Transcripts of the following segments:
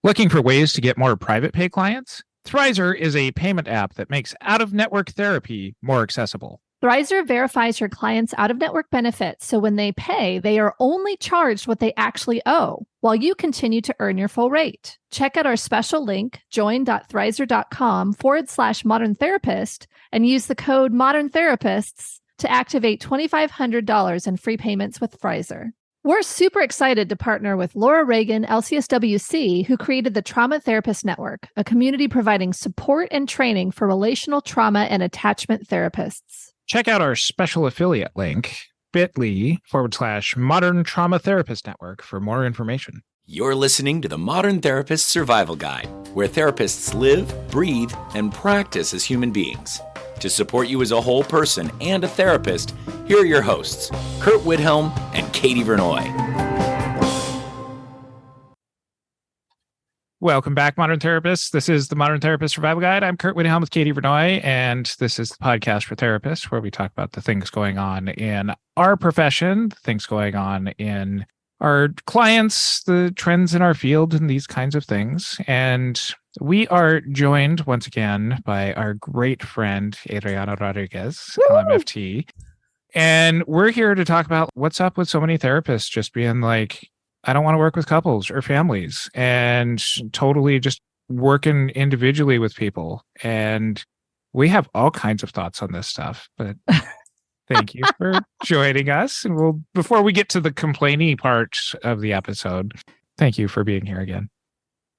Looking for ways to get more private pay clients? Thrizer is a payment app that makes out-of-network therapy more accessible. Thrizer verifies your clients' out-of-network benefits, so when they pay, they are only charged what they actually owe, while you continue to earn your full rate. Check out our special link, join.thrizer.com/modern therapist, and use the code Modern Therapists to activate $2,500 in free payments with Thrizer. We're super excited to partner with Laura Reagan, LCSWC, who created the Trauma Therapist Network, a community providing support and training for relational trauma and attachment therapists. Check out our special affiliate link, bit.ly/Modern Trauma Therapist Network for more information. You're listening to the Modern Therapist Survival Guide, where therapists live, breathe, and practice as human beings. To support you as a whole person and a therapist, here are your hosts, Curt Widhelm and Katie Vernoy. Welcome back, Modern Therapists. This is the Modern Therapist Survival Guide. I'm Curt Widhelm with Katie Vernoy, and this is the podcast for therapists where we talk about the things going on in our profession, the things going on in our clients, the trends in our field, and these kinds of things. And we are joined once again by our great friend, Adriana Rodriguez, LMFT. And we're here to talk about what's up with so many therapists just being like, I don't want to work with couples or families, and totally just working individually with people. And we have all kinds of thoughts on this stuff, but thank you for joining us. And before we get to the complaining part of the episode, thank you for being here again.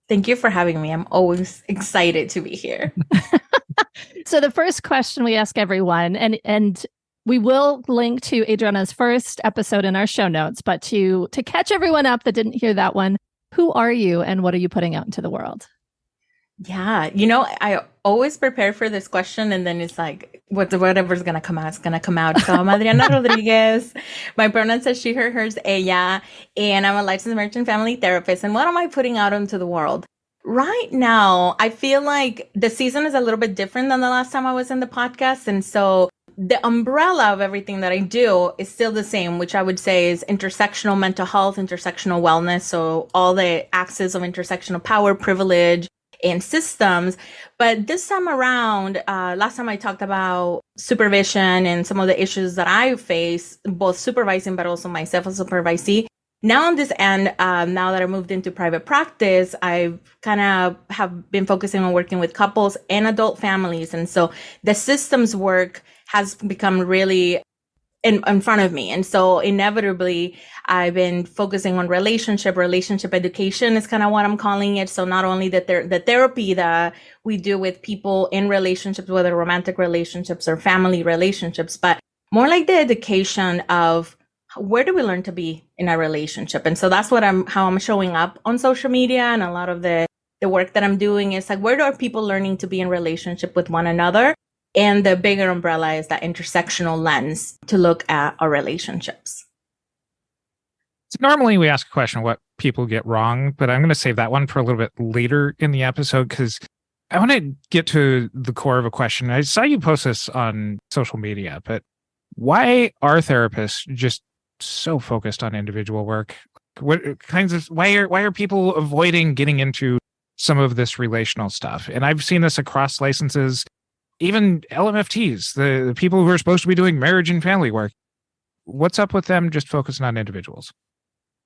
Thank you for having me. I'm always excited to be here. So the first question we ask everyone, and we will link to Adriana's first episode in our show notes, but to catch everyone up that didn't hear that one, who are you and what are you putting out into the world? Yeah, I always prepare for this question, and then it's like, whatever's going to come out, it's going to come out. So I'm Adriana Rodriguez. My pronouns are she, her, hers, ella, and I'm a licensed marriage and family therapist. And what am I putting out into the world? Right now, I feel like the season is a little bit different than the last time I was in the podcast. And so the umbrella of everything that I do is still the same, which I would say is intersectional mental health, intersectional wellness. So all the axes of intersectional power, privilege, and systems. But this time around, last time I talked about supervision and some of the issues that I face, both supervising, but also myself as a supervisee. Now on this end, now that I moved into private practice, I kind of have been focusing on working with couples and adult families. And so the systems work has become really in front of me. And so inevitably, I've been focusing on relationship education is kind of what I'm calling it. So not only the therapy that we do with people in relationships, whether romantic relationships or family relationships, but more like the education of where do we learn to be in a relationship? And so that's how I'm showing up on social media. And a lot of the work that I'm doing is like, where are people learning to be in relationship with one another? And the bigger umbrella is that intersectional lens to look at our relationships. So normally we ask a question, what people get wrong, but I'm going to save that one for a little bit later in the episode because I want to get to the core of a question. I saw you post this on social media, but why are therapists just so focused on individual work? Why are people avoiding getting into some of this relational stuff? And I've seen this across licenses. Even LMFTs, the people who are supposed to be doing marriage and family work, what's up with them just focusing on individuals?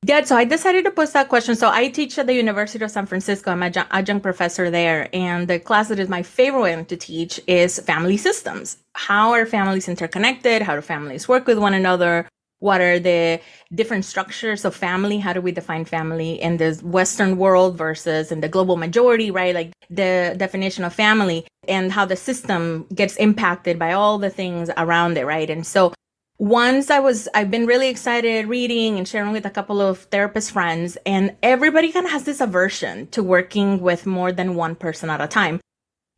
Yeah, so I decided to post that question. So I teach at the University of San Francisco. I'm an adjunct professor there. And the class that is my favorite one to teach is family systems. How are families interconnected? How do families work with one another? What are the different structures of family? How do we define family in the Western world versus in the global majority, right? Like the definition of family and how the system gets impacted by all the things around it, right? And so I've been really excited reading and sharing with a couple of therapist friends, and everybody kind of has this aversion to working with more than one person at a time.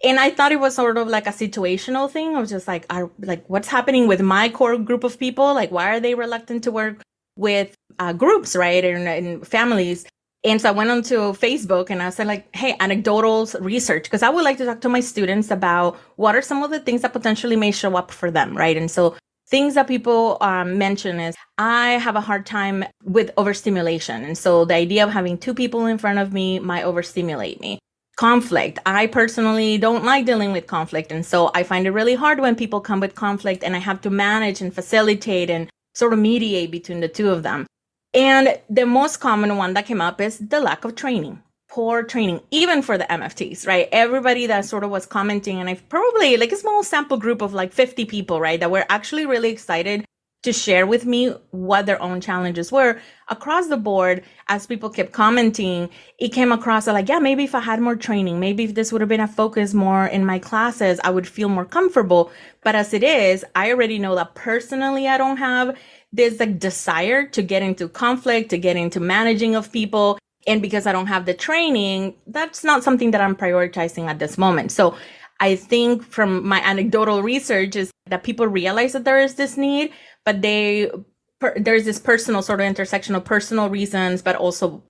And I thought it was sort of like a situational thing. I was just like, what's happening with my core group of people? Like, why are they reluctant to work with groups, right? And families. And so I went onto Facebook and I said like, hey, anecdotal research, because I would like to talk to my students about what are some of the things that potentially may show up for them, right? And so things that people mention is I have a hard time with overstimulation. And so the idea of having two people in front of me might overstimulate me. Conflict. I personally don't like dealing with conflict. And so I find it really hard when people come with conflict and I have to manage and facilitate and sort of mediate between the two of them. And the most common one that came up is the lack of training. Poor training, even for the MFTs, right? Everybody that sort of was commenting, and I've probably like a small sample group of like 50 people, right, that were actually really excited to share with me what their own challenges were across the board. As people kept commenting, it came across like, yeah, maybe if I had more training, maybe if this would have been a focus more in my classes, I would feel more comfortable. But as it is, I already know that personally, I don't have this like desire to get into conflict, to get into managing of people. And because I don't have the training, that's not something that I'm prioritizing at this moment. So I think from my anecdotal research is that people realize that there is this need, but there's this personal sort of intersectional personal reasons, but also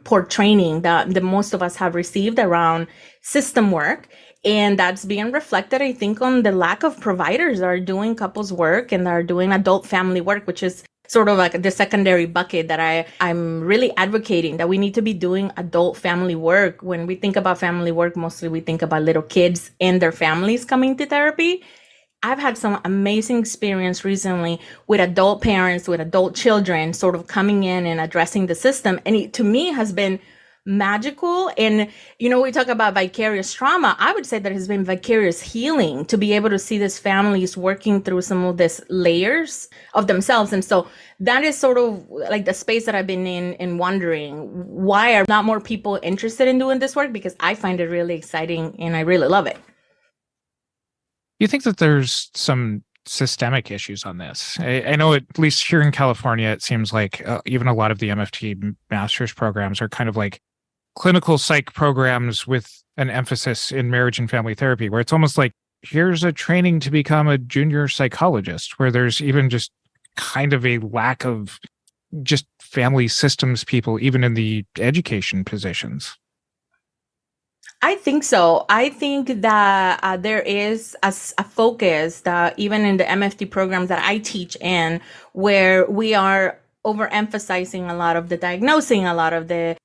poor training that the most of us have received around system work. And that's being reflected, I think, on the lack of providers that are doing couples work and that are doing adult family work, which is sort of like the secondary bucket that I'm really advocating, that we need to be doing adult family work. When we think about family work, mostly we think about little kids and their families coming to therapy. I've had some amazing experience recently with adult parents, with adult children sort of coming in and addressing the system. And it, to me, has been magical. And, you know, we talk about vicarious trauma. I would say that has been vicarious healing to be able to see these families working through some of these layers of themselves. And so that is sort of like the space that I've been in and wondering, why are not more people interested in doing this work? Because I find it really exciting and I really love it. You think that there's some systemic issues on this? I know at least here in California, it seems like even a lot of the MFT master's programs are kind of like clinical psych programs with an emphasis in marriage and family therapy, where it's almost like, here's a training to become a junior psychologist, where there's even just kind of a lack of just family systems people, even in the education positions. I think so. I think that there is a focus that even in the MFT programs that I teach in, where we are overemphasizing a lot of the diagnosing, a lot of the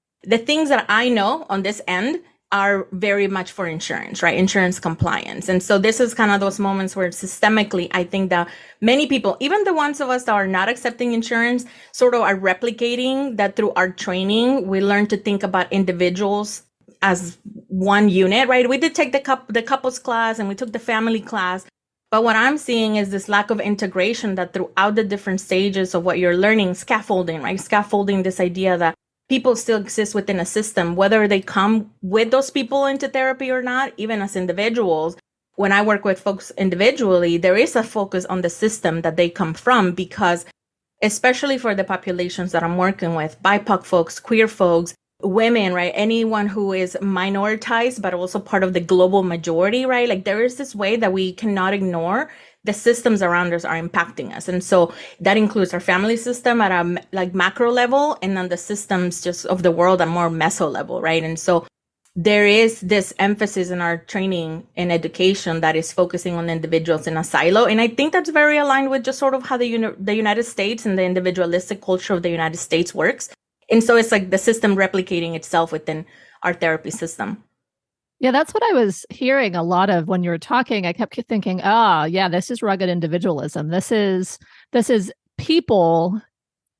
things that I know on this end are very much for insurance, right? Insurance compliance. And so this is kind of those moments where systemically, I think that many people, even the ones of us that are not accepting insurance, sort of are replicating that through our training. We learn to think about individuals as one unit, right? We did take the couples class and we took the family class. But what I'm seeing is this lack of integration that throughout the different stages of what you're learning, scaffolding, right? Scaffolding, this idea that people still exist within a system, whether they come with those people into therapy or not, even as individuals. When I work with folks individually, there is a focus on the system that they come from, because especially for the populations that I'm working with, BIPOC folks, queer folks, women, right? Anyone who is minoritized, but also part of the global majority, right? Like there is this way that we cannot ignore the systems around us are impacting us. And so that includes our family system at a like macro level, and then the systems just of the world at more meso level, right? And so there is this emphasis in our training and education that is focusing on individuals in a silo. And I think that's very aligned with just sort of how the United States and the individualistic culture of the United States works. And so it's like the system replicating itself within our therapy system. Yeah, that's what I was hearing a lot of when you were talking. I kept thinking, yeah, this is rugged individualism. This is people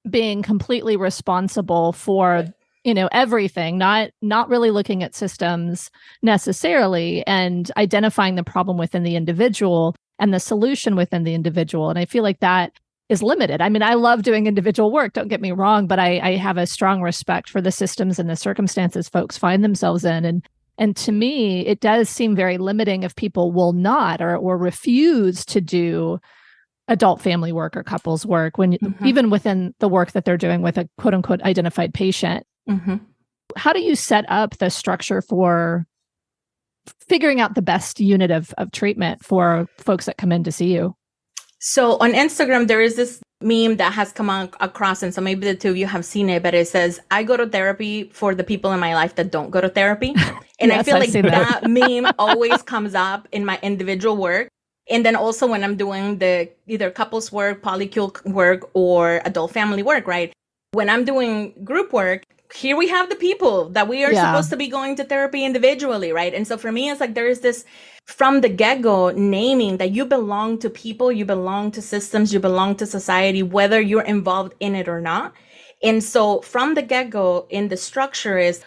being completely responsible for, everything, not really looking at systems necessarily, and identifying the problem within the individual and the solution within the individual. And I feel like that is limited. I mean, I love doing individual work, don't get me wrong, but I have a strong respect for the systems and the circumstances folks find themselves in. And to me, it does seem very limiting if people will not or refuse to do adult family work or couples work, when even within the work that they're doing with a quote unquote identified patient. Mm-hmm. How do you set up the structure for figuring out the best unit of treatment for folks that come in to see you? So on Instagram, there is this meme that has come across, and so maybe the two of you have seen it, but it says, I go to therapy for the people in my life that don't go to therapy. And yes, I feel like that meme always comes up in my individual work. And then also when I'm doing the either couples work, polycule work, or adult family work, right? When I'm doing group work, here we have the people that we are supposed to be going to therapy individually, right? And so for me, it's like there is this from the get-go naming that you belong to people, you belong to systems, you belong to society, whether you're involved in it or not. And so from the get-go in the structure is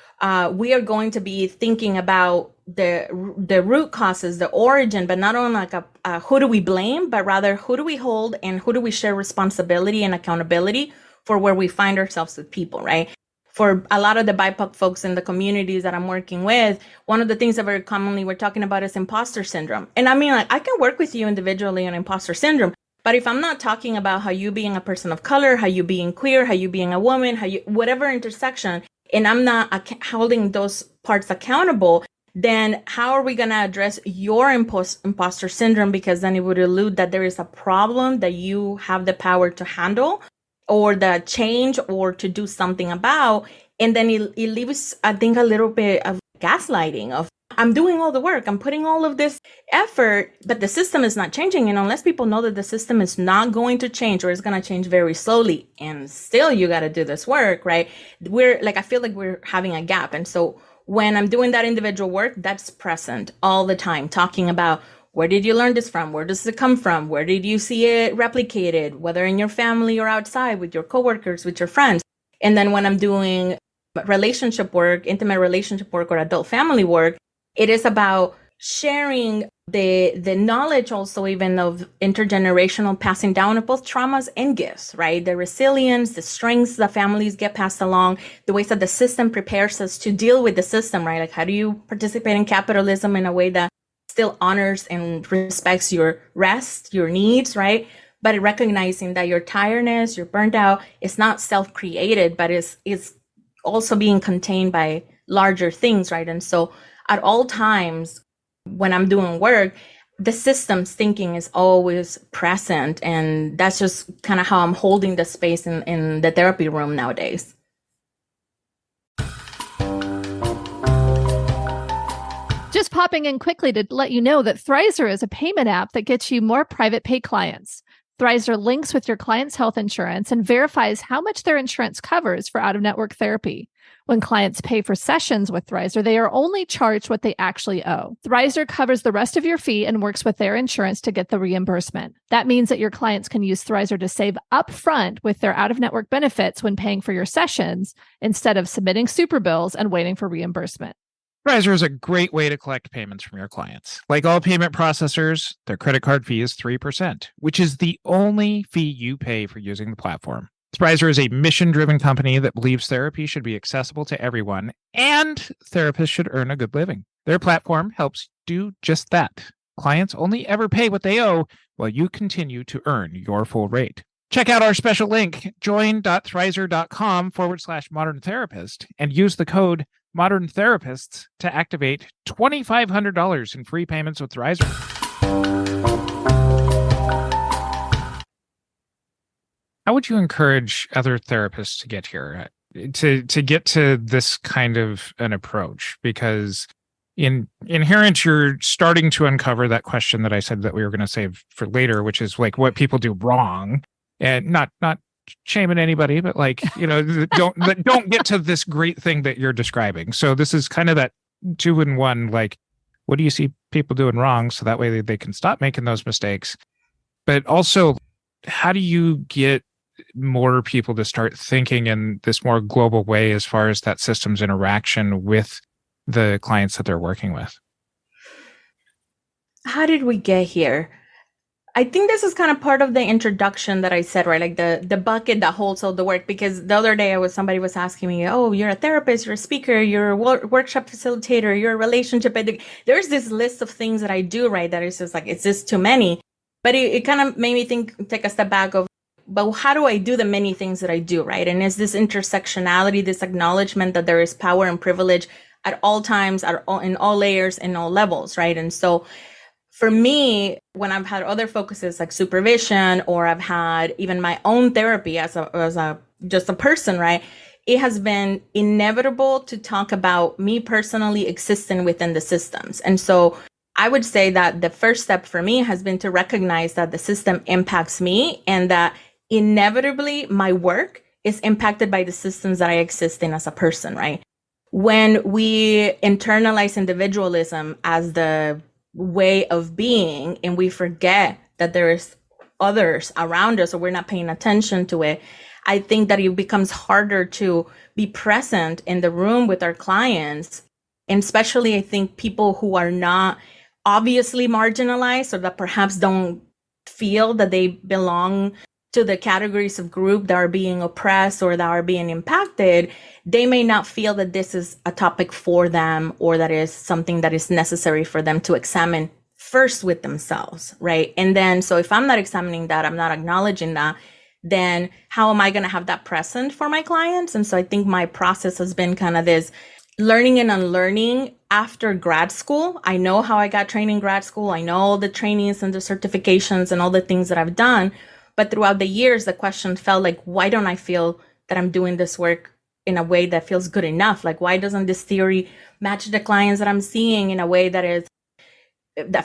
we are going to be thinking about the root causes, the origin, but not only like who do we blame, but rather who do we hold and who do we share responsibility and accountability for where we find ourselves with people, right? For a lot of the BIPOC folks in the communities that I'm working with, one of the things that very commonly we're talking about is imposter syndrome. And I mean, like, I can work with you individually on imposter syndrome, but if I'm not talking about how you being a person of color, how you being queer, how you being a woman, how you, whatever intersection, and I'm not holding those parts accountable, then how are we going to address your imposter syndrome? Because then it would allude that there is a problem that you have the power to handle or the change or to do something about. And then it leaves, I think, a little bit of gaslighting of, I'm doing all the work, I'm putting all of this effort, but the system is not changing. And unless people know that the system is not going to change or it's going to change very slowly, and still you got to do this work, right? We're like, I feel like we're having a gap. And so when I'm doing that individual work, that's present all the time, talking about where did you learn this from? Where does it come from? Where did you see it replicated, whether in your family or outside with your coworkers, with your friends? And then when I'm doing relationship work, intimate relationship work or adult family work, it is about sharing the knowledge also even of intergenerational passing down of both traumas and gifts, right? The resilience, the strengths that families get passed along, the ways that the system prepares us to deal with the system, right? Like how do you participate in capitalism in a way that still honors and respects your rest, your needs, right? But recognizing that your tiredness, your burnt out is not self-created, but is also being contained by larger things, right? And so at all times when I'm doing work, the systems thinking is always present. And that's just kind of how I'm holding the space in the therapy room nowadays. Just popping in quickly to let you know that Thrizer is a payment app that gets you more private pay clients. Thrizer links with your client's health insurance and verifies how much their insurance covers for out-of-network therapy. When clients pay for sessions with Thrizer, they are only charged what they actually owe. Thrizer covers the rest of your fee and works with their insurance to get the reimbursement. That means that your clients can use Thrizer to save upfront with their out-of-network benefits when paying for your sessions instead of submitting super bills and waiting for reimbursement. Thrizer is a great way to collect payments from your clients. Like all payment processors, their credit card fee is 3%, which is the only fee you pay for using the platform. Thrizer is a mission-driven company that believes therapy should be accessible to everyone, and therapists should earn a good living. Their platform helps do just that. Clients only ever pay what they owe, while you continue to earn your full rate. Check out our special link, join.thrizer.com/modern therapist, and use the code Modern Therapists to activate $2,500 in free payments with Thrizer. How would you encourage other therapists to get here, to get to this kind of an approach? Because in Inherent, you're starting to uncover that question that I said that we were going to save for later, which is like what people do wrong, and not shaming anybody, but like, don't get to this great thing that you're describing. So this is kind of that 2-in-1, like, what do you see people doing wrong? So that way they can stop making those mistakes. But also, how do you get more people to start thinking in this more global way as far as that system's interaction with the clients that they're working with? How did we get here? I think this is kind of part of the introduction that I said, right? Like the bucket that holds all the work. Because the other day somebody was asking me, oh, you're a therapist, you're a speaker, you're a workshop facilitator, you're a relationship. There's this list of things that I do, right? That is just like, it's just too many. But it kind of made me take a step back of, but how do I do the many things that I do, right? And is this intersectionality, this acknowledgement that there is power and privilege at all times, in all layers, in all levels, right? And so for me, when I've had other focuses like supervision, or I've had even my own therapy as a just a person, right? It has been inevitable to talk about me personally existing within the systems. And so I would say that the first step for me has been to recognize that the system impacts me and that inevitably my work is impacted by the systems that I exist in as a person, right? When we internalize individualism as the way of being and we forget that there is others around us or we're not paying attention to it, I think that it becomes harder to be present in the room with our clients. And especially, I think people who are not obviously marginalized or that perhaps don't feel that they belong to the categories of group that are being oppressed or that are being impacted, they may not feel that this is a topic for them or that is something that is necessary for them to examine first with themselves, right? And then, so if I'm not examining that, I'm not acknowledging that, then how am I going to have that present for my clients? And so I think my process has been kind of this learning and unlearning after grad school. I know how I got trained in grad school. I know all the trainings and the certifications and all the things that I've done. But throughout the years, the question felt like, why don't I feel that I'm doing this work in a way that feels good enough? Like, why doesn't this theory match the clients that I'm seeing in a way that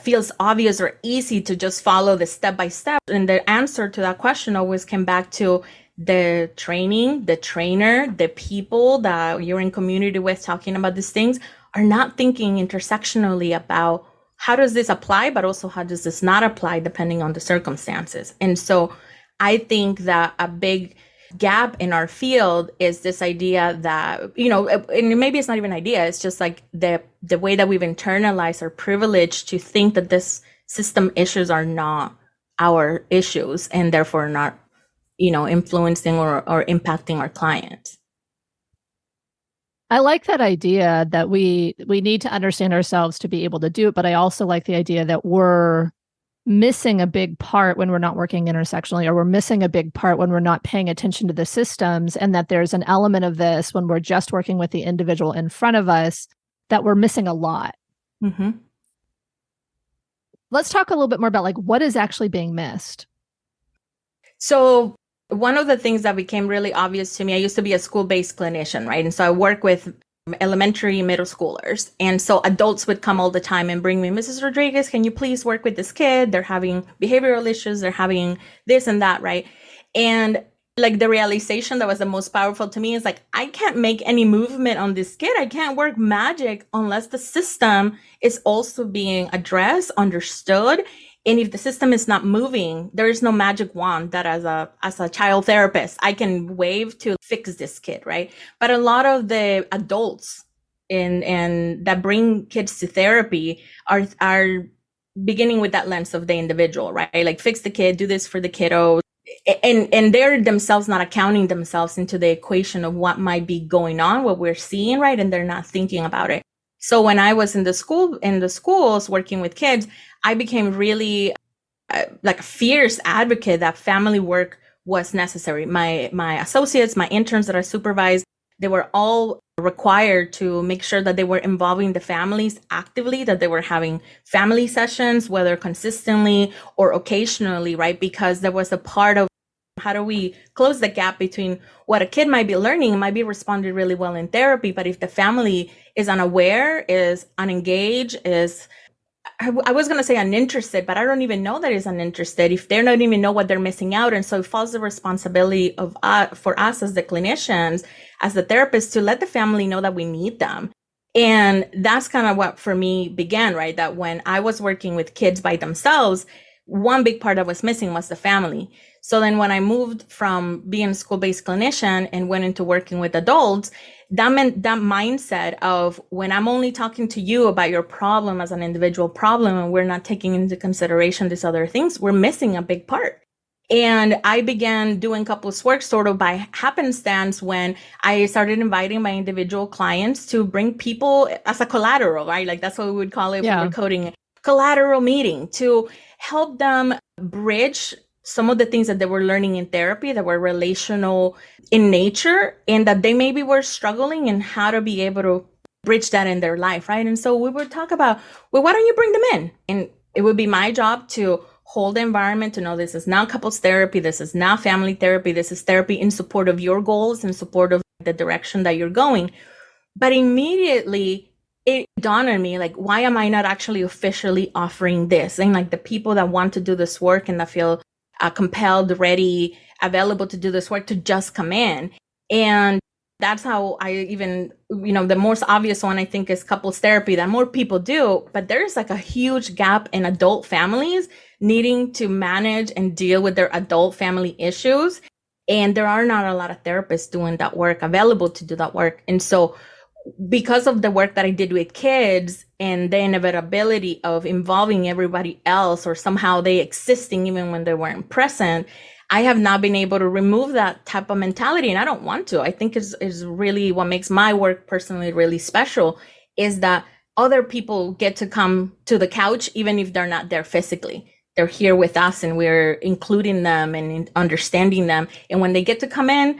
feels obvious or easy to just follow the step by step? And the answer to that question always came back to the training, the trainer, the people that you're in community with talking about these things are not thinking intersectionally about how does this apply, but also how does this not apply depending on the circumstances. And so I think that a big gap in our field is this idea that, and maybe it's not even an idea, it's just like the way that we've internalized our privilege to think that this system issues are not our issues and therefore not, influencing or impacting our clients. I like that idea that we need to understand ourselves to be able to do it, but I also like the idea that we're missing a big part when we're not working intersectionally, or we're missing a big part when we're not paying attention to the systems, and that there's an element of this when we're just working with the individual in front of us that we're missing a lot. Mm-hmm. Let's talk a little bit more about like what is actually being missed. So one of the things that became really obvious to me, I used to be a school-based clinician, right? And so I work with elementary, middle schoolers. And so adults would come all the time and bring me, Mrs. Rodriguez, can you please work with this kid? They're having behavioral issues. They're having this and that, right? And like the realization that was the most powerful to me is like, I can't make any movement on this kid. I can't work magic unless the system is also being addressed, understood. And if the system is not moving, there is no magic wand that as a child therapist, I can wave to fix this kid, right? But a lot of the adults and that bring kids to therapy are beginning with that lens of the individual, right? Like fix the kid, do this for the kiddo. And they're themselves not accounting themselves into the equation of what might be going on, what we're seeing, right? And they're not thinking about it. So when I was in the schools working with kids, I became really like a fierce advocate that family work was necessary. My associates, my interns that I supervised, they were all required to make sure that they were involving the families actively, that they were having family sessions, whether consistently or occasionally, right? Because there was a part of how do we close the gap between what a kid might be learning, might be responded really well in therapy, but if the family is unaware, is unengaged, I was going to say uninterested, but I don't even know that is uninterested if they're not even know what they're missing out. And so it falls the responsibility of for us as the clinicians, as the therapists, to let the family know that we need them. And that's kind of what for me began, right? That when I was working with kids by themselves, one big part that was missing was the family. So then when I moved from being a school-based clinician and went into working with adults, that meant that mindset of when I'm only talking to you about your problem as an individual problem and we're not taking into consideration these other things, we're missing a big part. And I began doing couples work sort of by happenstance when I started inviting my individual clients to bring people as a collateral, right? Like that's what we would call it when we're coding it. Collateral meeting to help them bridge some of the things that they were learning in therapy that were relational in nature and that they maybe were struggling and how to be able to bridge that in their life, right? And so we would talk about, well, why don't you bring them in? And it would be my job to hold the environment to know this is not couples therapy, this is not family therapy, this is therapy in support of your goals, in support of the direction that you're going. But immediately it dawned on me, like, why am I not actually officially offering this? And like the people that want to do this work and that feel compelled, ready, available to do this work to just come in. And that's how I even, the most obvious one I think is couples therapy that more people do, but there's like a huge gap in adult families needing to manage and deal with their adult family issues. And there are not a lot of therapists doing that work, available to do that work. And so because of the work that I did with kids and the inevitability of involving everybody else or somehow they existing even when they weren't present, I have not been able to remove that type of mentality. And I don't want to. I think is really what makes my work personally really special is that other people get to come to the couch, even if they're not there physically. They're here with us and we're including them and understanding them. And when they get to come in,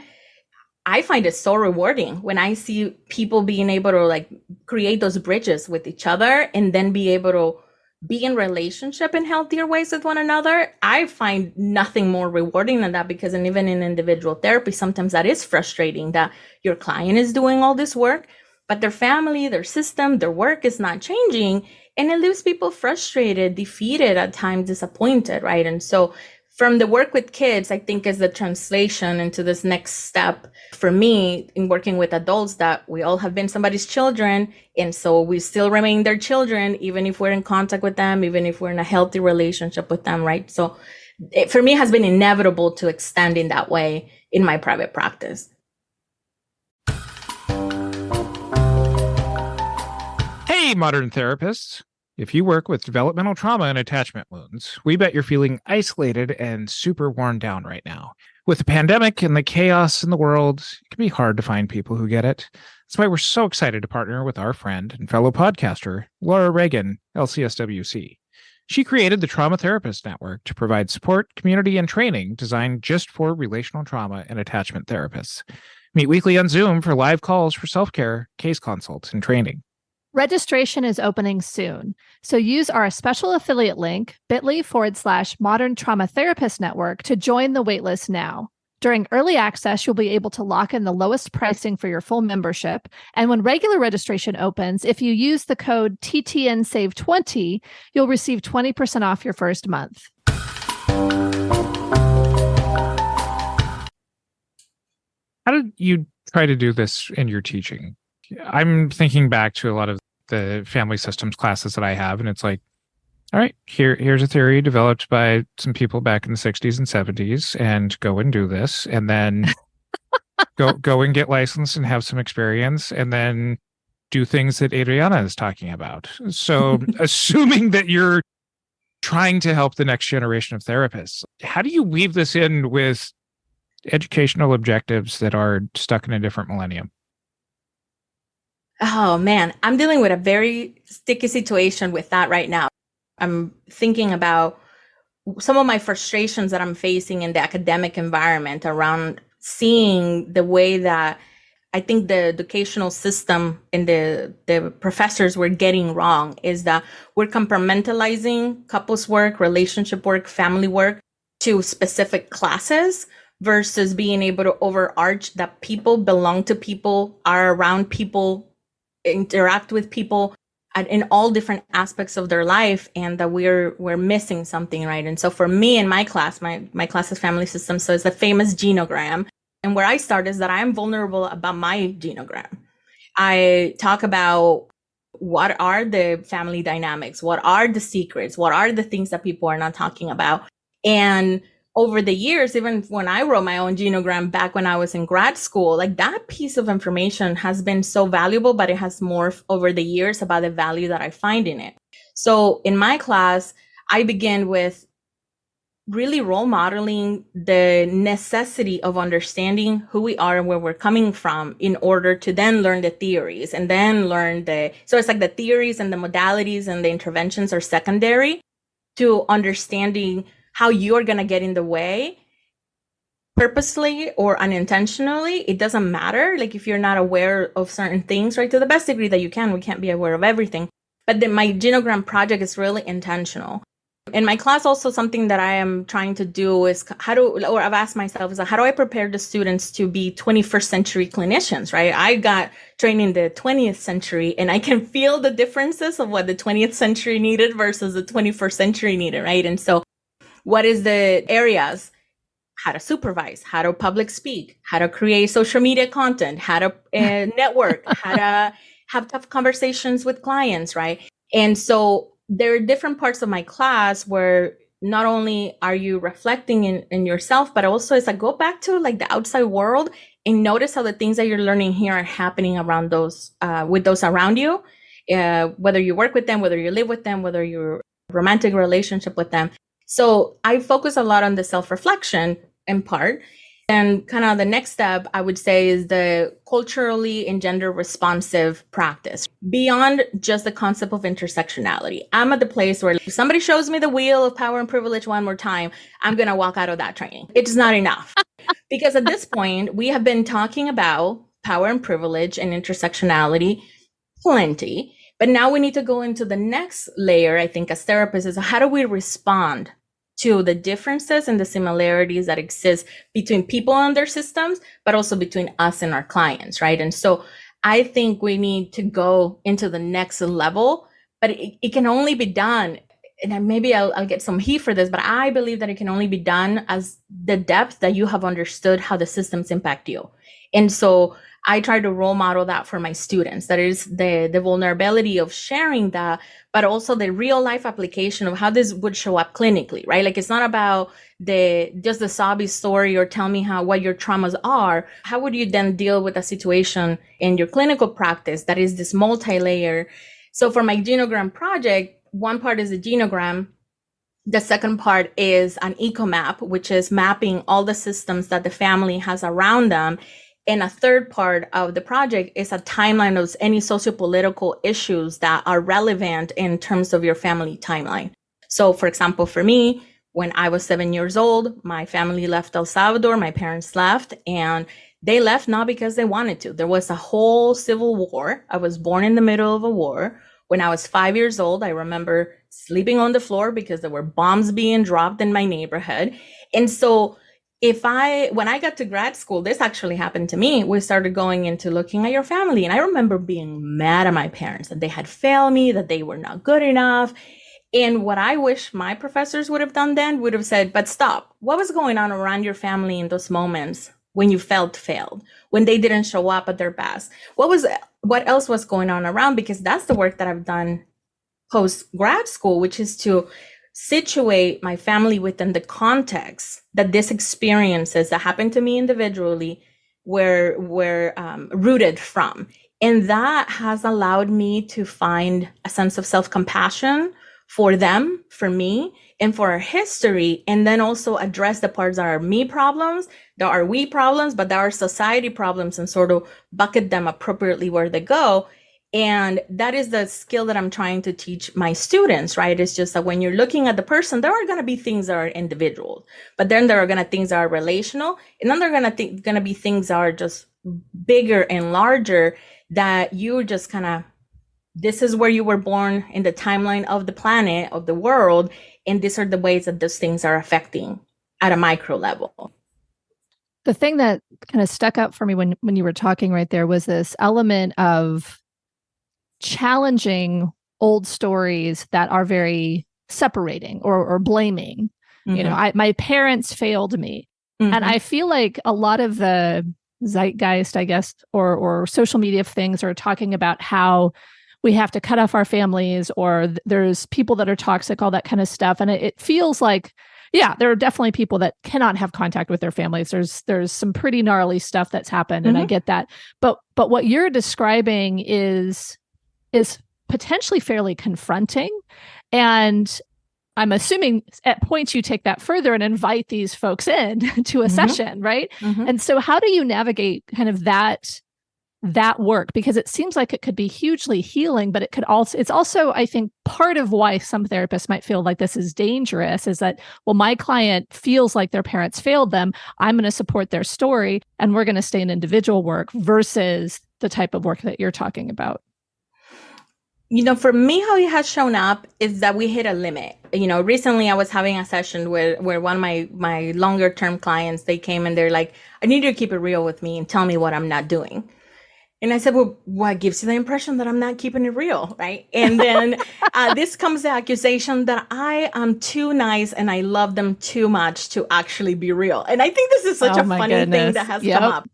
I find it so rewarding when I see people being able to like create those bridges with each other and then be able to be in relationship in healthier ways with one another. I find nothing more rewarding than that, because even in individual therapy, sometimes that is frustrating that your client is doing all this work, but their family, their system, their work is not changing. And it leaves people frustrated, defeated, at times disappointed, right? And so from the work with kids, I think is the translation into this next step for me in working with adults, that we all have been somebody's children. And so we still remain their children, even if we're in contact with them, even if we're in a healthy relationship with them, right? So it, for me, has been inevitable to extend in that way in my private practice. Hey, modern therapists. If you work with developmental trauma and attachment wounds, we bet you're feeling isolated and super worn down right now. With the pandemic and the chaos in the world, it can be hard to find people who get it. That's why we're so excited to partner with our friend and fellow podcaster, Laura Reagan, LCSWC. She created the Trauma Therapist Network to provide support, community, and training designed just for relational trauma and attachment therapists. Meet weekly on Zoom for live calls for self-care, case consults, and training. Registration is opening soon, so use our special affiliate link, bit.ly/Modern Trauma Therapist Network, to join the waitlist now. During early access, you'll be able to lock in the lowest pricing for your full membership, and when regular registration opens, if you use the code TTNSAVE20, you'll receive 20% off your first month. How did you try to do this in your teaching? I'm thinking back to a lot of the family systems classes that I have, and it's like, all right, here's a theory developed by some people back in the 60s and 70s, and go and do this, and then go and get licensed and have some experience, and then do things that Adriana is talking about. So assuming that you're trying to help the next generation of therapists, how do you weave this in with educational objectives that are stuck in a different millennium? Oh man, I'm dealing with a very sticky situation with that right now. I'm thinking about some of my frustrations that I'm facing in the academic environment around seeing the way that I think the educational system and the professors were getting wrong is that we're compartmentalizing couples work, relationship work, family work to specific classes versus being able to overarch that people belong to people, are around people, interact with people in all different aspects of their life, and that we're missing something, right? And so for me in my class, my class is family systems, so it's the famous genogram. And where I start is that I am vulnerable about my genogram. I talk about what are the family dynamics, what are the secrets, what are the things that people are not talking about. And over the years, even when I wrote my own genogram back when I was in grad school, like that piece of information has been so valuable, but it has morphed over the years about the value that I find in it. So in my class, I begin with really role modeling the necessity of understanding who we are and where we're coming from in order to then learn the theories and then learn so it's like the theories and the modalities and the interventions are secondary to understanding how you're going to get in the way purposely or unintentionally. It doesn't matter. Like if you're not aware of certain things, right? To the best degree that you can, we can't be aware of everything. But my genogram project is really intentional. In my class, also something that I am trying to do is I've asked myself is how do I prepare the students to be 21st century clinicians, right? I got trained in the 20th century and I can feel the differences of what the 20th century needed versus the 21st century needed, right? And so what is the areas? How to supervise, how to public speak, how to create social media content, how to network, how to have tough conversations with clients, right? And so there are different parts of my class where not only are you reflecting in yourself, but also it's like go back to like the outside world and notice how the things that you're learning here are happening around those, with those around you, whether you work with them, whether you live with them, whether you're romantic relationship with them. So I focus a lot on the self-reflection in part. And kind of the next step, I would say, is the culturally and gender responsive practice beyond just the concept of intersectionality. I'm at the place where if somebody shows me the wheel of power and privilege one more time, I'm going to walk out of that training. It's not enough. Because at this point, we have been talking about power and privilege and intersectionality plenty. But now we need to go into the next layer, I think, as therapists, is how do we respond to the differences and the similarities that exist between people and their systems, but also between us and our clients, right? And so I think we need to go into the next level, but it can only be done, and maybe I'll get some heat for this, but I believe that it can only be done as the depth that you have understood how the systems impact you. And so I try to role model that for my students. That is the vulnerability of sharing that, but also the real life application of how this would show up clinically, right? Like it's not about just the sobby story or tell me what your traumas are. How would you then deal with a situation in your clinical practice that is this multi-layer? So for my genogram project, one part is the genogram. The second part is an eco map, which is mapping all the systems that the family has around them. And a third part of the project is a timeline of any sociopolitical issues that are relevant in terms of your family timeline. So for example, for me, when I was 7 years old, my family left El Salvador, my parents left, and they left not because they wanted to. There was a whole civil war. I was born in the middle of a war. When I was 5 years old, I remember sleeping on the floor because there were bombs being dropped in my neighborhood. And so when I got to grad school, this actually happened to me. We started going into looking at your family. And I remember being mad at my parents that they had failed me, that they were not good enough. And what I wish my professors would have done then would have said, but stop. What was going on around your family in those moments when you felt failed, when they didn't show up at their best? What else was going on around? Because that's the work that I've done post grad school, which is to situate my family within the context that these experiences that happened to me individually were rooted from. And that has allowed me to find a sense of self-compassion for them, for me, and for our history, and then also address the parts that are me problems, that are we problems, but that are society problems, and sort of bucket them appropriately where they go. And that is the skill that I'm trying to teach my students, right? It's just that when you're looking at the person, there are going to be things that are individual, but then there are going to things that are relational, and then there are going to be things that are just bigger and larger that you just kind of, this is where you were born in the timeline of the planet, of the world, and these are the ways that those things are affecting at a micro level. The thing that kind of stuck out for me when you were talking right there was this element of challenging old stories that are very separating or blaming. Mm-hmm. You know, my parents failed me. Mm-hmm. And I feel like a lot of the zeitgeist, I guess, or social media things are talking about how we have to cut off our families, or there's people that are toxic, all that kind of stuff. And it feels like, yeah, there are definitely people that cannot have contact with their families. There's some pretty gnarly stuff that's happened, mm-hmm. and I get that. But what you're describing is potentially fairly confronting. And I'm assuming at points you take that further and invite these folks in to a mm-hmm. session, right? Mm-hmm. And so how do you navigate kind of that work? Because it seems like it could be hugely healing, but it's also, I think, part of why some therapists might feel like this is dangerous is that, well, my client feels like their parents failed them. I'm going to support their story, and we're going to stay in individual work versus the type of work that you're talking about. For me, how it has shown up is that we hit a limit. Recently I was having a session where one of my longer term clients, they came and they're like, I need you to keep it real with me and tell me what I'm not doing. And I said, well, what gives you the impression that I'm not keeping it real, right? And then this comes the accusation that I am too nice and I love them too much to actually be real. And I think this is such a funny thing that has come up.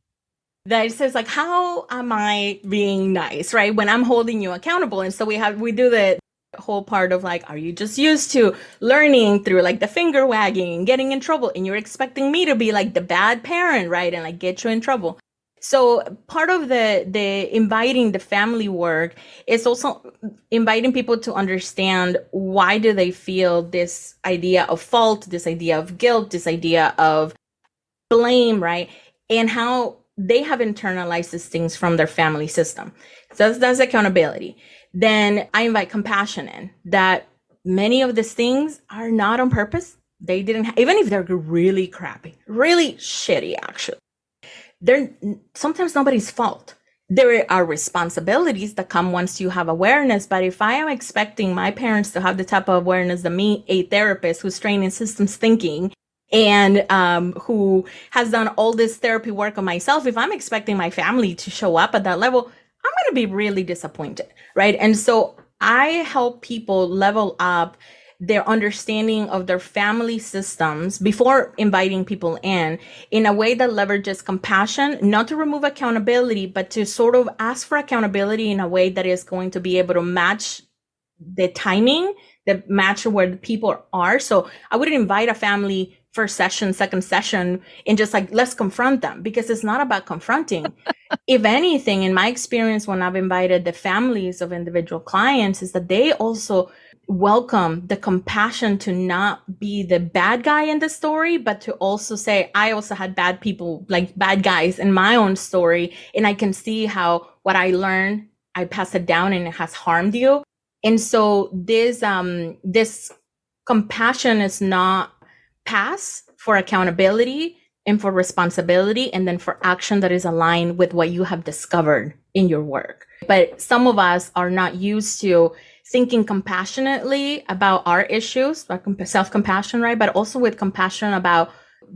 That it says like, how am I being nice, right? When I'm holding you accountable. And so we do the whole part of like, are you just used to learning through like the finger wagging and getting in trouble? And you're expecting me to be like the bad parent, right? And like get you in trouble. So part of the inviting the family work is also inviting people to understand why do they feel this idea of fault, this idea of guilt, this idea of blame, right? And how they have internalized these things from their family system. So that's accountability. Then I invite compassion in, that many of these things are not on purpose. They didn't, even if they're really crappy, really shitty, actually, they're sometimes nobody's fault. There are responsibilities that come once you have awareness. But if I am expecting my parents to have the type of awareness that me, a therapist who's trained in systems thinking, and who has done all this therapy work on myself, if I'm expecting my family to show up at that level, I'm going to be really disappointed, right? And so I help people level up their understanding of their family systems before inviting people in a way that leverages compassion, not to remove accountability, but to sort of ask for accountability in a way that is going to be able to match the timing, that match where the people are. So I wouldn't invite a family first session, second session, and just like, let's confront them, because it's not about confronting. If anything, in my experience, when I've invited the families of individual clients, is that they also welcome the compassion to not be the bad guy in the story, but to also say, I also had bad people, like bad guys in my own story. And I can see how what I learned, I pass it down and it has harmed you. And so this compassion is not pass for accountability and for responsibility, and then for action that is aligned with what you have discovered in your work. But some of us are not used to thinking compassionately about our issues, like self-compassion, right? But also with compassion about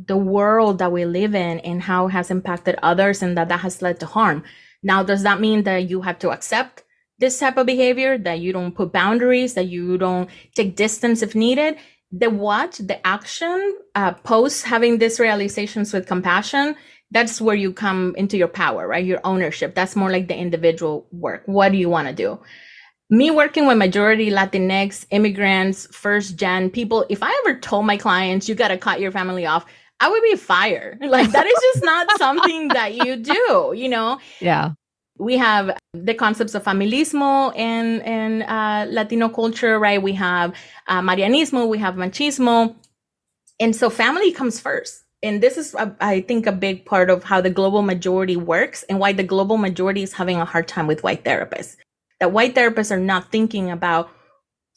the world that we live in and how it has impacted others, and that has led to harm. Now, does that mean that you have to accept this type of behavior, that you don't put boundaries, that you don't take distance if needed? The action, post having these realizations with compassion, that's where you come into your power, right? Your ownership. That's more like the individual work. What do you want to do? Me working with majority Latinx immigrants, first gen people, if I ever told my clients, you got to cut your family off, I would be fired. Like, that is just not something that you do, Yeah. We have the concepts of familismo and Latino culture, right? We have Marianismo, we have machismo. And so family comes first. And this is, I think, a big part of how the global majority works and why the global majority is having a hard time with white therapists. That white therapists are not thinking about,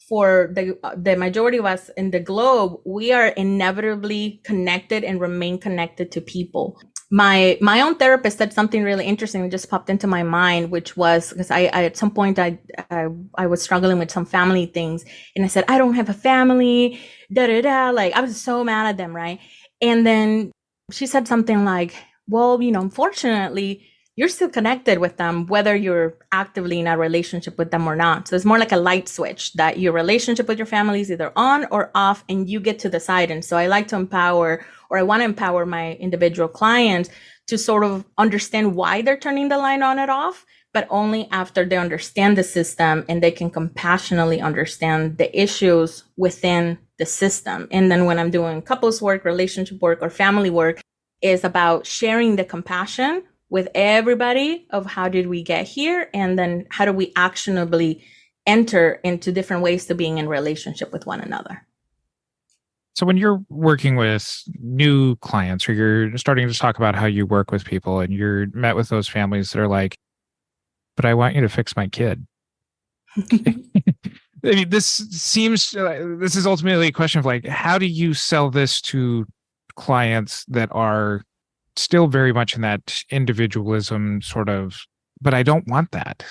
for the majority of us in the globe, we are inevitably connected and remain connected to people. My own therapist said something really interesting that just popped into my mind, which was because I at some point I was struggling with some family things, and I said, I don't have a family, like I was so mad at them, right? And then she said something like, well, unfortunately, you're still connected with them, whether you're actively in a relationship with them or not. So it's more like a light switch, that your relationship with your family is either on or off, and you get to decide. And so I like to empower, or I want to empower my individual clients to sort of understand why they're turning the line on and off, but only after they understand the system and they can compassionately understand the issues within the system. And then when I'm doing couples work, relationship work, or family work, is about sharing the compassion with everybody of how did we get here, and then how do we actionably enter into different ways to being in relationship with one another. So when you're working with new clients, or you're starting to talk about how you work with people, and you're met with those families that are like, but I want you to fix my kid. I mean, this is ultimately a question of like, how do you sell this to clients that are still very much in that individualism sort of, but I don't want that.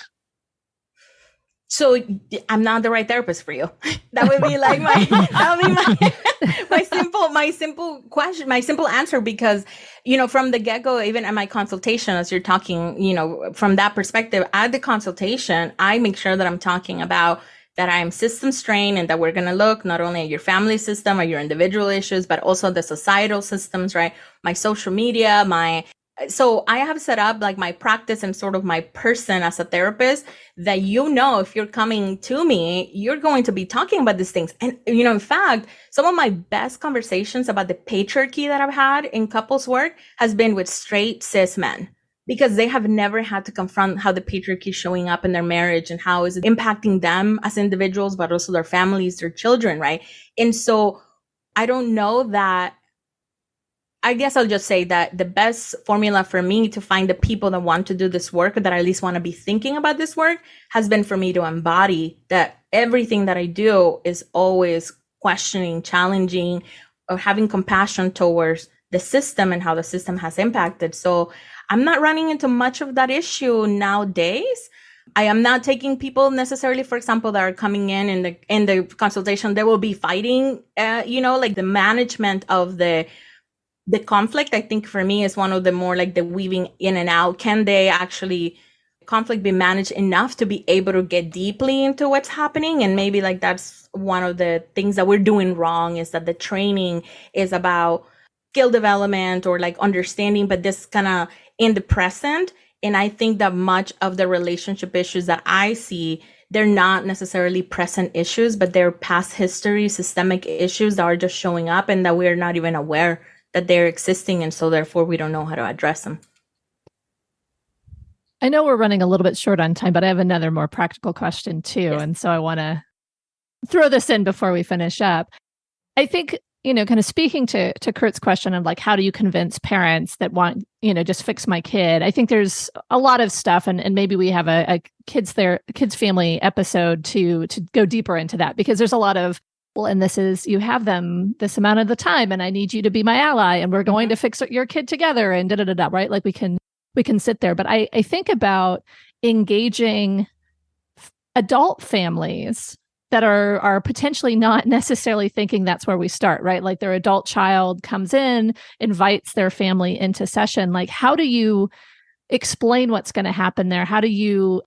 So I'm not the right therapist for you. That would be like my simple question, my simple answer, because, from the get-go, even at my consultation, as you're talking, from that perspective, at the consultation, I make sure that I'm talking about that I am systems trained, and that we're going to look not only at your family system or your individual issues, but also the societal systems, right? My social media, so I have set up like my practice and sort of my person as a therapist that, if you're coming to me, you're going to be talking about these things. And, in fact, some of my best conversations about the patriarchy that I've had in couples work has been with straight cis men, because they have never had to confront how the patriarchy is showing up in their marriage and how is it impacting them as individuals, but also their families, their children, right? And so I don't know that. I guess I'll just say that the best formula for me to find the people that want to do this work, or that at least want to be thinking about this work, has been for me to embody that everything that I do is always questioning, challenging, or having compassion towards the system and how the system has impacted. So I'm not running into much of that issue nowadays. I am not taking people necessarily, for example, that are coming in the consultation, they will be fighting, like the management of the conflict. I think for me is one of the more like the weaving in and out. Can they actually conflict be managed enough to be able to get deeply into what's happening? And maybe like that's one of the things that we're doing wrong, is that the training is about skill development or like understanding, but this kind of in the present. And I think that much of the relationship issues that I see, they're not necessarily present issues, but they're past history, systemic issues that are just showing up and that we're not even aware that they're existing. And so therefore we don't know how to address them. I know we're running a little bit short on time, but I have another more practical question too. Yes. And so I want to throw this in before we finish up. I think, kind of speaking to Curt's question of like, how do you convince parents that want, just fix my kid? I think there's a lot of stuff, and maybe we have a kids family episode to go deeper into that, because there's a lot of, well, and this is, you have them this amount of the time, and I need you to be my ally, and we're going to fix your kid together, and right? Like we can sit there. But I think about engaging adult families that are potentially not necessarily thinking that's where we start, right? Like their adult child comes in, invites their family into session. Like, how do you explain what's going to happen there? How do you,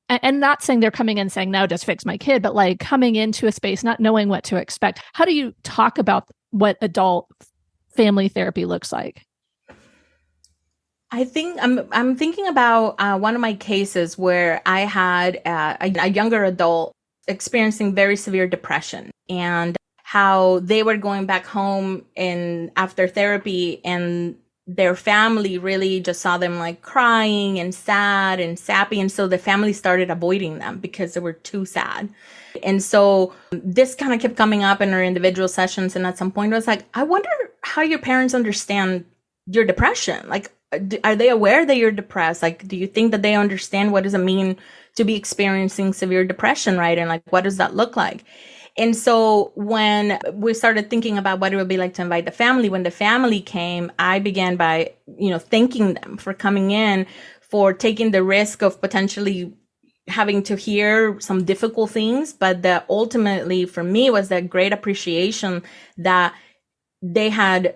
and not saying they're coming in saying, no, just fix my kid, but like coming into a space, not knowing what to expect. How do you talk about what adult family therapy looks like? I think I'm thinking about one of my cases where I had a younger adult experiencing very severe depression, and how they were going back home after therapy, and their family really just saw them like crying and sad and sappy. And so the family started avoiding them because they were too sad. And so this kind of kept coming up in our individual sessions. And at some point I was like, I wonder how your parents understand your depression. Like, are they aware that you're depressed? Like, do you think that they understand what does it mean to be experiencing severe depression, right? And like, what does that look like? And so when we started thinking about what it would be like to invite the family, when the family came, I began by, thanking them for coming in, for taking the risk of potentially having to hear some difficult things. But that ultimately for me was that great appreciation that they had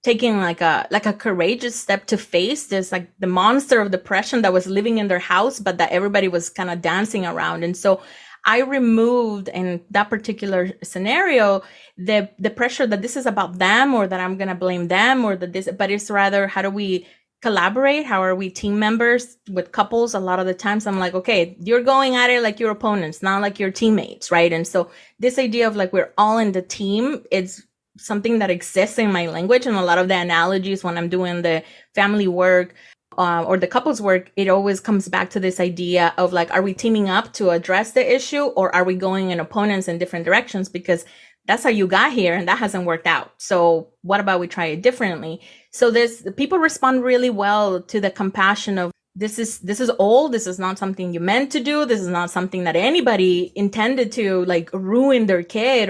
taking like a courageous step to face this, like the monster of depression that was living in their house, but that everybody was kind of dancing around. And so I removed in that particular scenario the pressure that this is about them, or that I'm going to blame them, or that this, but it's rather, how do we collaborate? How are we team members with couples? A lot of the times I'm like, okay, you're going at it like your opponents, not like your teammates, right? And so this idea of like, we're all in the team, it's something that exists in my language, and a lot of the analogies when I'm doing the family work or the couples work, it always comes back to this idea of like, are we teaming up to address the issue, or are we going in opponents in different directions? Because that's how you got here and that hasn't worked out. So what about we try it differently? So people respond really well to the compassion of, this is old. This is not something you meant to do. This is not something that anybody intended to like ruin their kid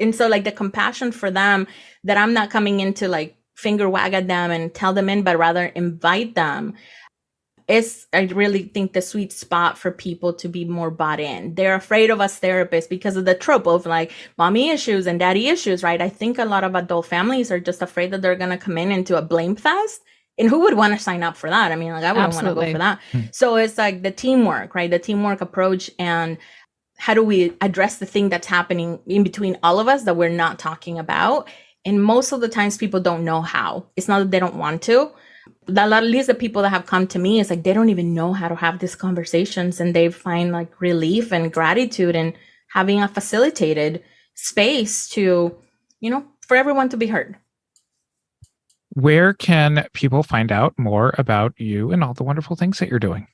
and so like the compassion for them, that I'm not coming in to like finger wag at them and tell them in, but rather invite them. is, I really think, the sweet spot for people to be more bought in. They're afraid of us therapists because of the trope of like mommy issues and daddy issues, right? I think a lot of adult families are just afraid that they're going to come in into a blame fest. And who would want to sign up for that? I mean, like, I wouldn't want to go for that. So it's like the teamwork, right? The teamwork approach, and how do we address the thing that's happening in between all of us that we're not talking about? And most of the times people don't know how. It's not that they don't want to. At least the people that have come to me, it's like they don't even know how to have these conversations, and they find like relief and gratitude in having a facilitated space to, for everyone to be heard. Where can people find out more about you and all the wonderful things that you're doing?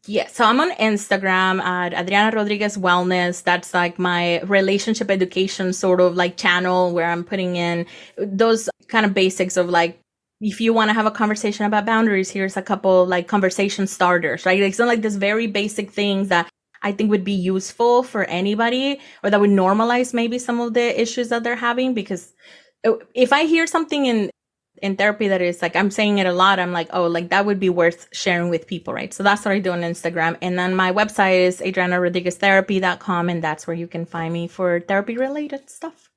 Yeah, so I'm on Instagram at Adriana Rodriguez Wellness. That's like my relationship education sort of like channel where I'm putting in those kind of basics of like, if you want to have a conversation about boundaries, here's a couple like conversation starters, right? Like some like this very basic things that I think would be useful for anybody, or that would normalize maybe some of the issues that they're having. Because if I hear something in therapy that is like, I'm saying it a lot, I'm like, oh, like that would be worth sharing with people, right? So that's what I do on Instagram. And then my website is adrianarodrigueztherapy.com, and that's where you can find me for therapy related stuff.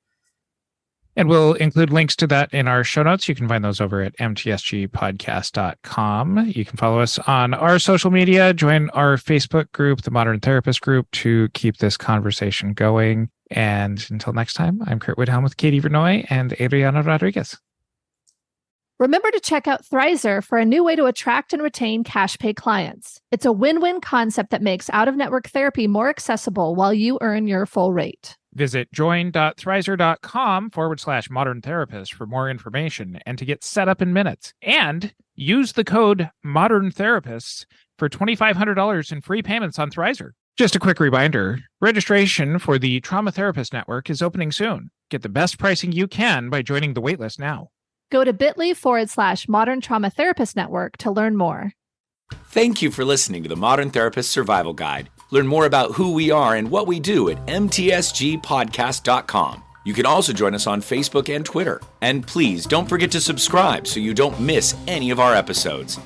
And we'll include links to that in our show notes. You can find those over at mtsgpodcast.com. You can follow us on our social media, join our Facebook group, the Modern Therapist Group, to keep this conversation going. And until next time, I'm Curt Widhelm with Katie Vernoy and Adriana Rodriguez. Remember to check out Thrizer for a new way to attract and retain cash pay clients. It's a win-win concept that makes out-of-network therapy more accessible while you earn your full rate. Visit join.thrizer.com/modern therapist for more information and to get set up in minutes. And use the code Modern Therapists for $2,500 in free payments on Thrizer. Just a quick reminder, registration for the Trauma Therapist Network is opening soon. Get the best pricing you can by joining the waitlist now. Go to bit.ly/Modern Trauma Therapist Network to learn more. Thank you for listening to the Modern Therapist Survival Guide. Learn more about who we are and what we do at mtsgpodcast.com. You can also join us on Facebook and Twitter. And please don't forget to subscribe so you don't miss any of our episodes.